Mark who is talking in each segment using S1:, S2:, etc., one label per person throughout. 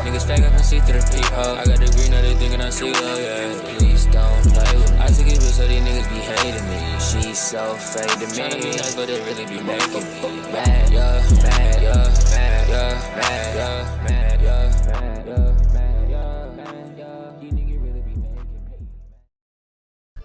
S1: Niggas fake up and see through the peephole. I got the green, now they thinking I see low, yeah. Please don't play with me. I took it bitch so these niggas be hating me. She's so fake to me. Tryna be nice, but they really be making me mad, yeah, mad, yeah, mad, yeah, mad, yeah, mad, yeah, mad, yeah, mad, yeah, mad, yeah. You niggas really be making me.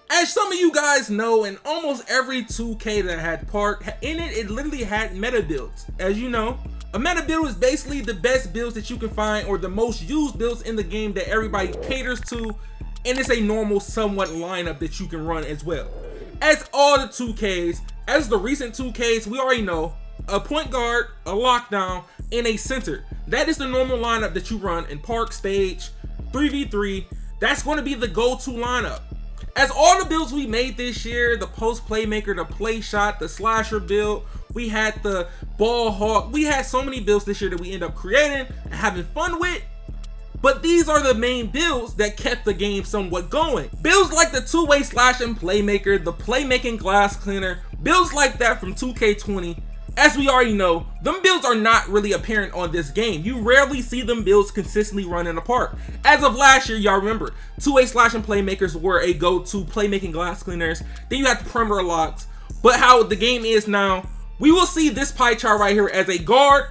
S2: As some of you guys know, in almost every 2K that had Park in it, it literally had meta builds. As you know, a meta build is basically the best builds that you can find, or the most used builds in the game that everybody caters to, and it's a normal somewhat lineup that you can run as well. As all the 2Ks, as the recent 2Ks, we already know a point guard, a lockdown, and a center. That is the normal lineup that you run in Park Stage 3v3. That's going to be the go-to lineup. As all the builds we made this year, the post playmaker, the play shot, the slasher build, we had the ball hawk, we had so many builds this year that we end up creating and having fun with. But these are the main builds that kept the game somewhat going. Builds like the two-way slashing playmaker, the playmaking glass cleaner, builds like that from 2K20. As we already know, them builds are not really apparent on this game. You rarely see them builds consistently running apart. As of last year, y'all remember, two-way slashing playmakers were a go-to playmaking glass cleaners. Then you had the perimeter locks. But how the game is now, we will see this pie chart right here as a guard,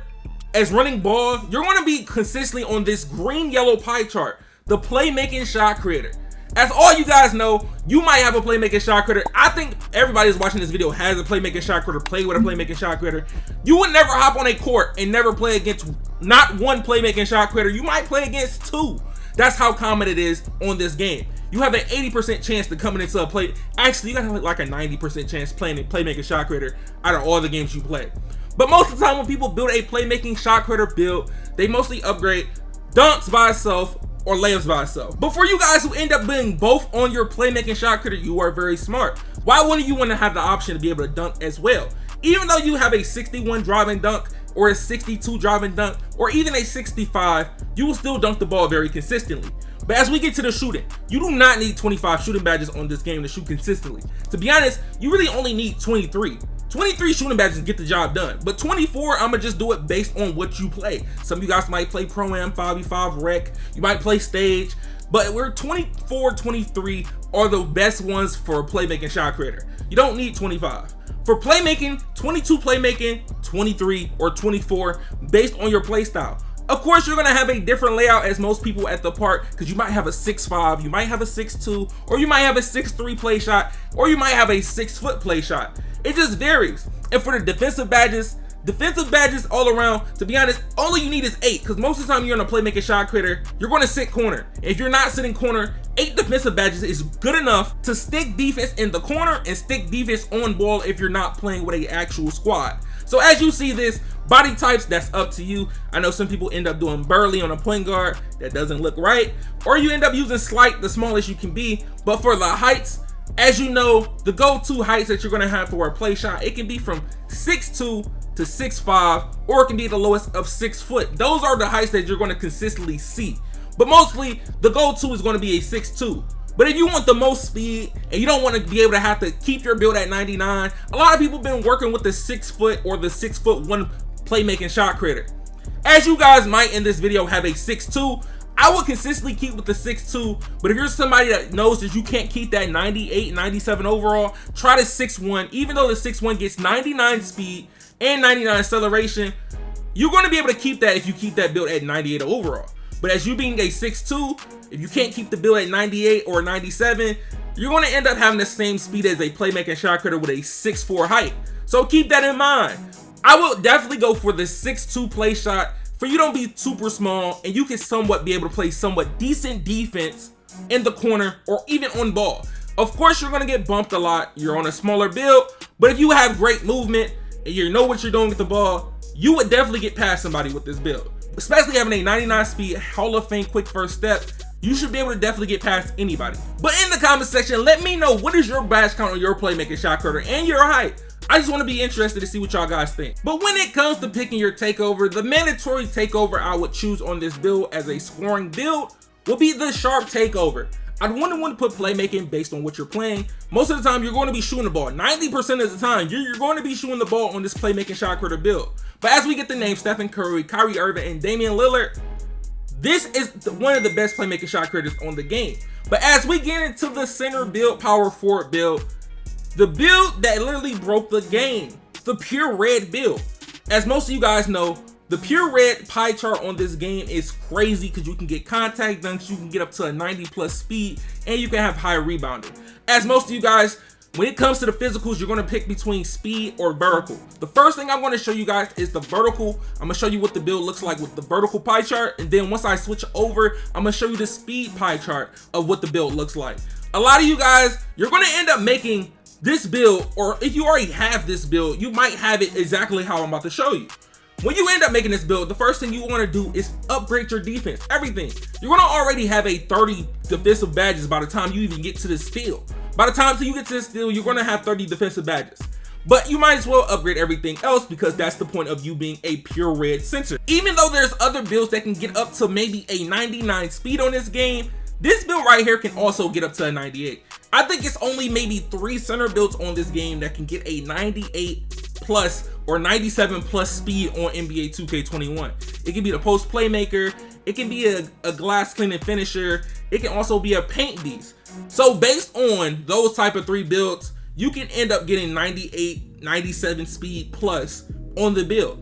S2: as running ball. You're going to be consistently on this green-yellow pie chart, the playmaking shot creator. As all you guys know, you might have a playmaking shot creator. I think everybody who's watching this video has a playmaking shot creator, play with a playmaking shot creator. You would never hop on a court and never play against not one playmaking shot creator. You might play against two. That's how common it is on this game. You have an 80% chance to coming into a play. Actually, you got like a 90% chance playing a playmaking shot creator out of all the games you play. But most of the time when people build a playmaking shot creator build, they mostly upgrade dunks by itself or layups by itself. But for you guys who end up being both on your playmaking shot creator, you are very smart. Why wouldn't you want to have the option to be able to dunk as well? Even though you have a 61 driving dunk or a 62 driving dunk or even a 65, you will still dunk the ball very consistently. But as we get to the shooting, you do not need 25 shooting badges on this game to shoot consistently. To be honest, you really only need 23. 23 shooting badges get the job done, but 24, I'ma just do it based on what you play. Some of you guys might play Pro-Am, 5v5 rec, you might play stage, but we're 24, 23 are the best ones for a playmaking shot creator. You don't need 25. For playmaking, 22 playmaking, 23 or 24 based on your play style. Of course, you're gonna have a different layout as most people at the park, because you might have a 6'5", you might have a 6'2", or you might have a 6'3" play shot, or you might have a 6-foot play shot. It just varies. And for the defensive badges all around, to be honest, all you need is 8, because most of the time you're on a playmaking shot creator, you're going to sit corner. If you're not sitting corner, 8 defensive badges is good enough to stick defense in the corner and stick defense on ball if you're not playing with an actual squad. So as you see this, body types, that's up to you. I know some people end up doing Burley on a point guard. That doesn't look right. Or you end up using Slight, the smallest you can be. But for the heights, as you know, the go-to heights that you're going to have for a play shot, it can be from 6'2" to 6'5", or it can be the lowest of 6 foot. Those are the heights that you're going to consistently see. But mostly, the go-to is going to be a 6'2". But if you want the most speed and you don't want to be able to have to keep your build at 99, a lot of people been working with the 6 foot or the 6'1" playmaking shot creator. As you guys might in this video have a 6'2", I would consistently keep with the 6'2", but if you're somebody that knows that you can't keep that 98, 97 overall, try the 6'1". Even though the 6'1" gets 99 speed and 99 acceleration, you're going to be able to keep that if you keep that build at 98 overall. But as you being a 6'2", if you can't keep the build at 98 or 97, you're going to end up having the same speed as a playmaking shot creator with a 6'4" height. So keep that in mind. I will definitely go for the 6'2" play shot for you don't be super small and you can somewhat be able to play somewhat decent defense in the corner or even on ball. Of course, you're going to get bumped a lot. You're on a smaller build, but if you have great movement and you know what you're doing with the ball, you would definitely get past somebody with this build. Especially having a 99 speed Hall of Fame quick first step, you should be able to definitely get past anybody. But in the comment section, let me know what is your badge count on your playmaking shot creator and your height. I just want to be interested to see what y'all guys think. But when it comes to picking your takeover, the mandatory takeover I would choose on this build as a scoring build will be the sharp takeover. I'd want to put playmaking based on what you're playing. Most of the time, you're going to be shooting the ball. 90% of the time, you're going to be shooting the ball on this playmaking shot creator build. But as we get the names Stephen Curry, Kyrie Irving, and Damian Lillard, This is one of the best playmaking shot creators on the game. But as we get into the center build, power forward build, the build that literally broke the game, the pure red build. As most of you guys know, the pure red pie chart on this game is crazy because you can get contact dunks, you can get up to a 90+ speed, and you can have high rebounding. As most of you guys, when it comes to the physicals, you're going to pick between speed or vertical. The first thing I'm going to show you guys is the vertical. I'm going to show you what the build looks like with the vertical pie chart, and then once I switch over, I'm going to show you the speed pie chart of what the build looks like. A lot of you guys, you're going to end up making this build, or if you already have this build, you might have it exactly how I'm about to show you. When you end up making this build, the first thing you want to do is upgrade your defense, everything. You're going to already have a 30 defensive badges by the time you even get to this field. By the time you get to this field, you're going to have 30 defensive badges. But you might as well upgrade everything else because that's the point of you being a pure red center. Even though there's other builds that can get up to maybe a 99 speed on this game, this build right here can also get up to a 98. I think it's only maybe 3 center builds on this game that can get a 98+ or 97+ speed on NBA 2K21. It can be the post playmaker, it can be a glass cleaning finisher, it can also be a paint beast. So based on those type of 3 builds, you can end up getting 98, 97 speed plus on the build.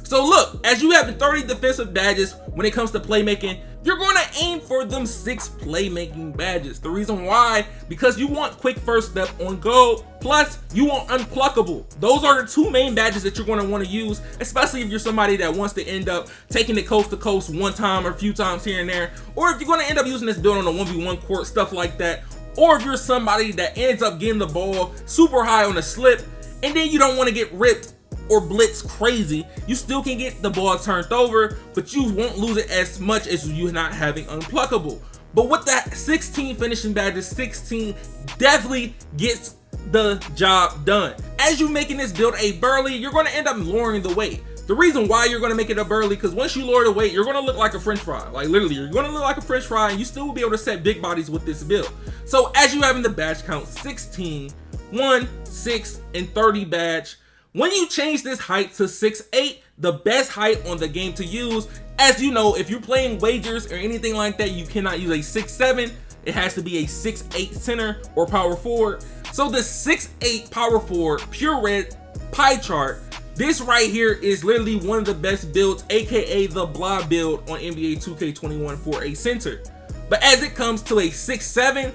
S2: So look, as you have the 30 defensive badges when it comes to playmaking, you're going to aim for them 6 playmaking badges. The reason why, because you want quick first step on goal, plus you want unpluckable. Those are the 2 main badges that you're going to want to use, especially if you're somebody that wants to end up taking it coast to coast one time or a few times here and there, or if you're going to end up using this build on a 1v1 court, stuff like that, or if you're somebody that ends up getting the ball super high on a slip and then you don't want to get ripped or blitz crazy. You still can get the ball turned over, but you won't lose it as much as you not having unpluckable. But with that 16 finishing badges, 16 definitely gets the job done. As you making this build a burly, you're going to end up lowering the weight. The reason why you're going to make it a burly, because once you lower the weight, you're going to look like a french fry. Like literally, you're going to look like a french fry, and you still will be able to set big bodies with this build. So as you having the badge count 16, 1, 6, and 30 badge, when you change this height to 6'8", the best height on the game to use, as you know, if you're playing wagers or anything like that, you cannot use a 6'7". It has to be a 6'8" center or power forward. So the 6'8" power forward, pure red pie chart, this right here is literally one of the best builds, aka the blah build on NBA 2K21 for a center. But as it comes to a 6'7",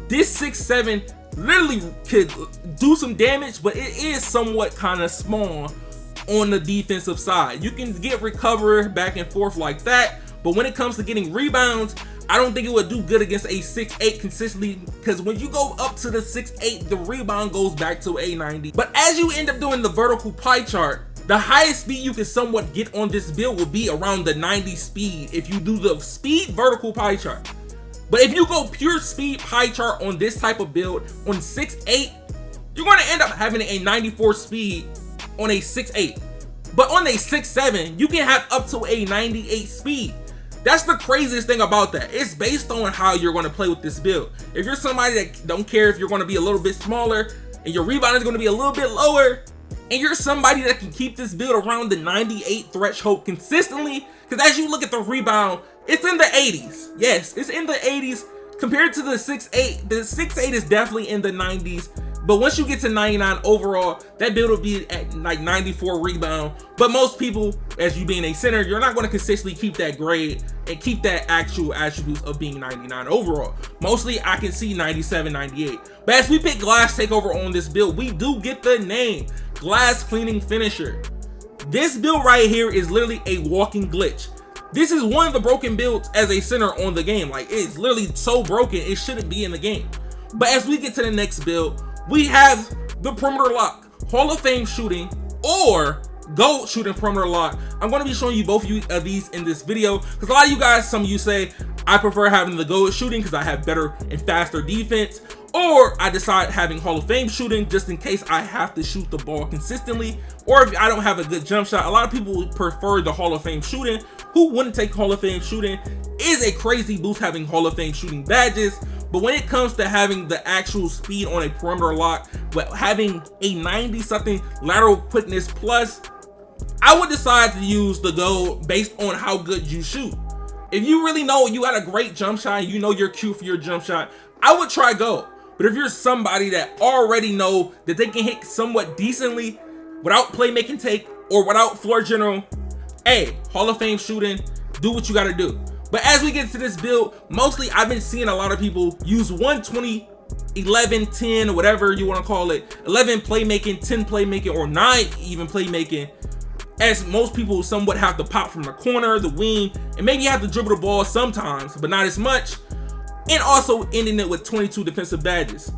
S2: this 6'7" literally could do some damage, but it is somewhat kind of small on the defensive side. You can get recover back and forth like that, but when it comes to getting rebounds, I don't think it would do good against a 6'8" consistently, because when you go up to the 6'8", the rebound goes back to a 90. But as you end up doing the vertical pie chart, the highest speed you can somewhat get on this build will be around the 90 speed if you do the speed vertical pie chart. But if you go pure speed pie chart on this type of build on 6'8", you're going to end up having a 94 speed on a 6'8". But on a 6'7", you can have up to a 98 speed. That's the craziest thing about that. It's based on how you're going to play with this build. If you're somebody that don't care if you're going to be a little bit smaller and your rebound is going to be a little bit lower, and you're somebody that can keep this build around the 98 threshold consistently, because as you look at the rebound, it's in the 80s. Yes, it's in the 80s compared to the 6'8". The 6'8" is definitely in the 90s. But once you get to 99 overall, that build will be at like 94 rebound. But most people, as you being a center, you're not going to consistently keep that grade and keep that actual attributes of being 99 overall. Mostly I can see 97, 98. But as we pick glass takeover on this build, we do get the name glass cleaning finisher. This build right here is literally a walking glitch. This is one of the broken builds as a center on the game. Like, it's literally so broken, it shouldn't be in the game. But as we get to the next build, we have the perimeter lock, Hall of Fame shooting, or GOAT shooting perimeter lock. I'm going to be showing you both of these in this video, because a lot of you guys, some of you say, I prefer having the GOAT shooting because I have better and faster defense, or I decide having Hall of Fame shooting just in case I have to shoot the ball consistently, or if I don't have a good jump shot. A lot of people would prefer the Hall of Fame shooting. Who wouldn't take Hall of Fame shooting? Is a crazy boost having Hall of Fame shooting badges. But when it comes to having the actual speed on a perimeter lock, but having a 90-something lateral quickness plus, I would decide to use the GOAT based on how good you shoot. If you really know you got a great jump shot and you know you're cute for your jump shot, I would try go. But if you're somebody that already know that they can hit somewhat decently without playmaking take or without floor general, hey, Hall of Fame shooting, do what you gotta do. But as we get to this build, mostly I've been seeing a lot of people use 120, 11, 10, whatever you wanna call it, 11 playmaking, 10 playmaking, or 9 even playmaking, as most people somewhat have to pop from the corner, the wing, and maybe have to dribble the ball sometimes, but not as much, and also ending it with 22 defensive badges.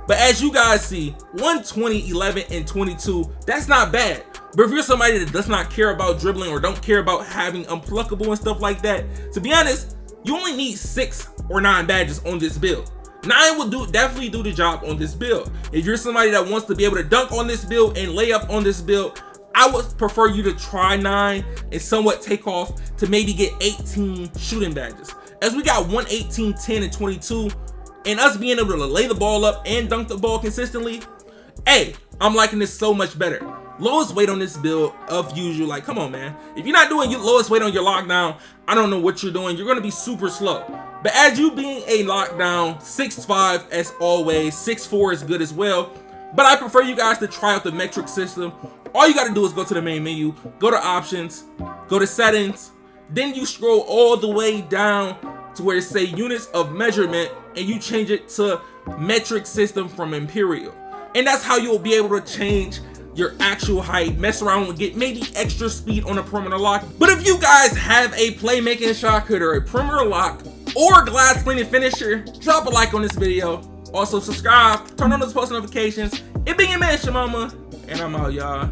S2: But as you guys see, 120, 11, and 22, that's not bad. But if you're somebody that does not care about dribbling or don't care about having unpluckable and stuff like that, to be honest, you only need 6 or 9 badges on this build. 9 will definitely do the job on this build. If you're somebody that wants to be able to dunk on this build and lay up on this build, I would prefer you to try 9 and somewhat take off to maybe get 18 shooting badges. As we got 1, 18, 10, and 22, and us being able to lay the ball up and dunk the ball consistently, hey, I'm liking this so much better. Lowest weight on this build of usual, like come on man. If you're not doing your lowest weight on your lockdown, I don't know what you're doing. You're gonna be super slow. But as you being a lockdown, 6'5" as always, 6'4" is good as well. But I prefer you guys to try out the metric system. All you gotta do is go to the main menu, go to options, go to settings, then you scroll all the way down to where it say units of measurement, and you change it to metric system from Imperial. And that's how you'll be able to change your actual height, mess around and get maybe extra speed on a perimeter lock. But if you guys have a playmaking shot cutter, a perimeter lock, or a glass cleaning finisher, drop a like on this video. Also subscribe, turn on those post notifications. It been your man ChaMoma, and I'm out, y'all.